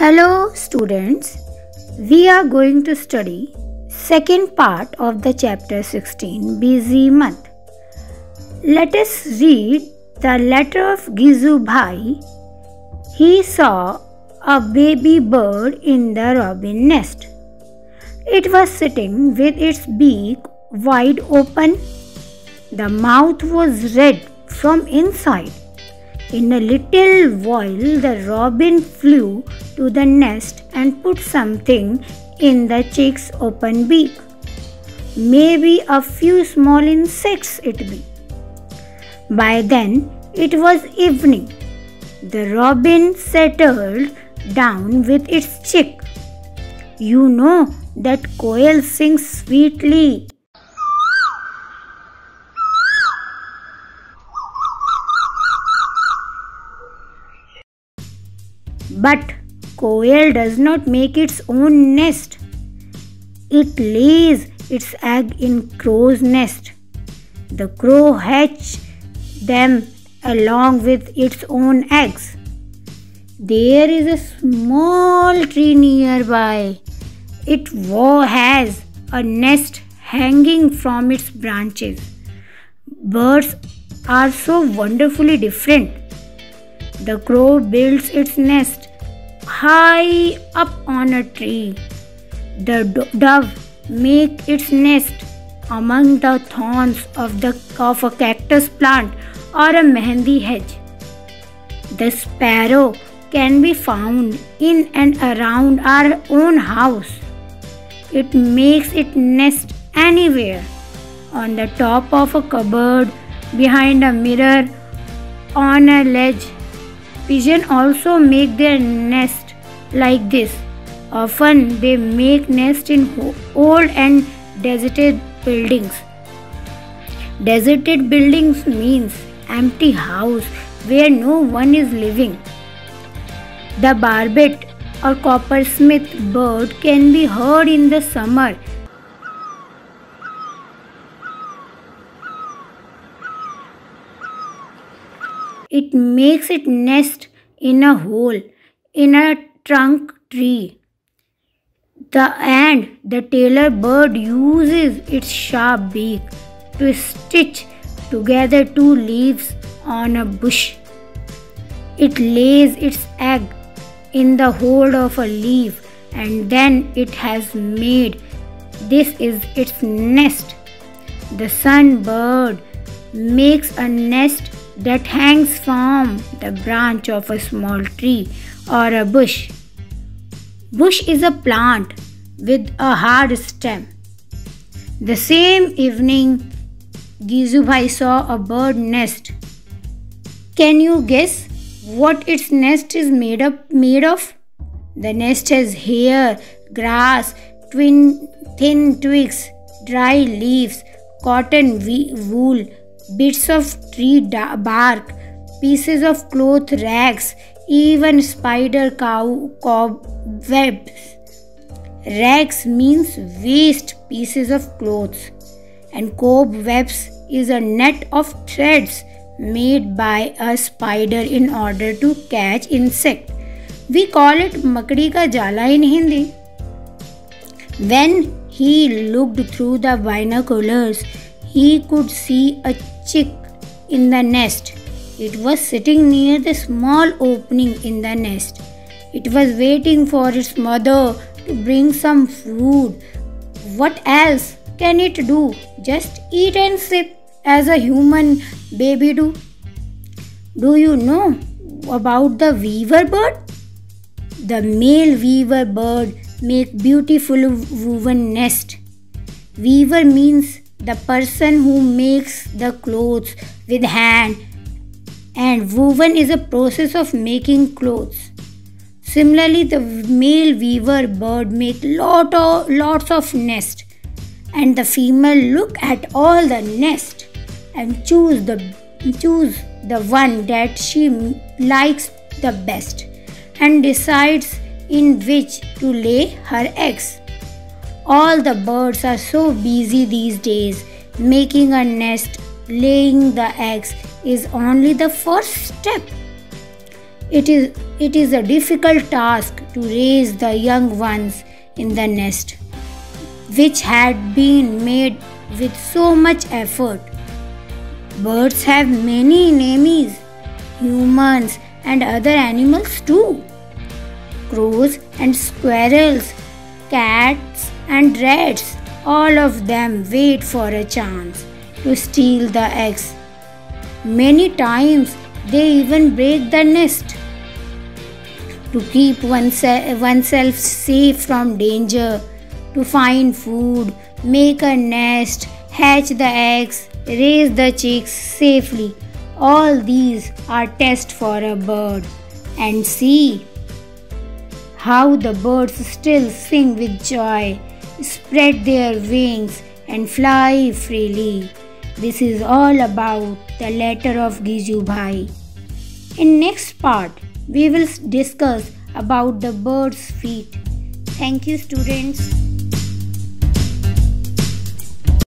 Hello students, we are going to study second part of the chapter 16 busy month. Let us read the letter of Gizu Bhai. He saw a baby bird in the robin nest. It was sitting with its beak wide open. The mouth was red from inside. In a little while, the robin flew to the nest and put something in the chick's open beak. Maybe a few small insects it be. By then, it was evening. The robin settled down with its chick. You know that quail sings sweetly. But quail does not make its own nest. It lays its egg in crow's nest. The crow hatches them along with its own eggs. There is a small tree nearby. It has a nest hanging from its branches. Birds are so wonderfully different. The crow builds its nest high up on a tree. The dove makes its nest among the thorns of a cactus plant or a mehendi hedge. The sparrow can be found in and around our own house. It makes its nest anywhere, on the top of a cupboard, behind a mirror, on a ledge. Pigeons also make their nest like this. Often they make nests in old and deserted buildings. Deserted buildings means empty house where no one is living. The barbet or coppersmith bird can be heard in the summer. It makes its nest in a hole in a trunk tree. The tailor bird uses its sharp beak to stitch together two leaves on a bush. It lays its egg in the hole of a leaf and then it has made. This is its nest. The sunbird makes a nest that hangs from the branch of a small tree or a bush. Bush is a plant with a hard stem. The same evening, Gizu Bhai saw a bird nest. Can you guess what its nest is made of? The nest has hair, grass, thin twigs, dry leaves, cotton wool, bits of tree bark, pieces of cloth rags, even spider cobwebs. Rags means waste pieces of clothes, and cobwebs is a net of threads made by a spider in order to catch insect. We call it makdi ka jala in Hindi. When he looked through the binoculars, he could see a chick in the nest. It was sitting near the small opening in the nest. It was waiting for its mother to bring some food. What else can it do? Just eat and sleep as a human baby do. Do you know about the weaver bird? The male weaver bird make beautiful woven nest. Weaver means the person who makes the clothes with hand, and woven is a process of making clothes. Similarly, the male weaver bird make lots of nest, and the female look at all the nest and choose the one that she likes the best and decides in which to lay her eggs. All the birds are so busy these days. Making a nest, laying the eggs is only the first step. It is a difficult task to raise the young ones in the nest, which had been made with so much effort. Birds have many enemies, humans and other animals too. Crows and squirrels, cats and rats, all of them wait for a chance to steal the eggs. Many times they even break the nest. To keep oneself safe from danger, to find food, make a nest, hatch the eggs, raise the chicks safely. All these are tests for a bird. And see how the birds still sing with joy, spread their wings and fly freely. This is all about the letter of Gijubhai. In next part, we will discuss about the bird's feet. Thank you, students.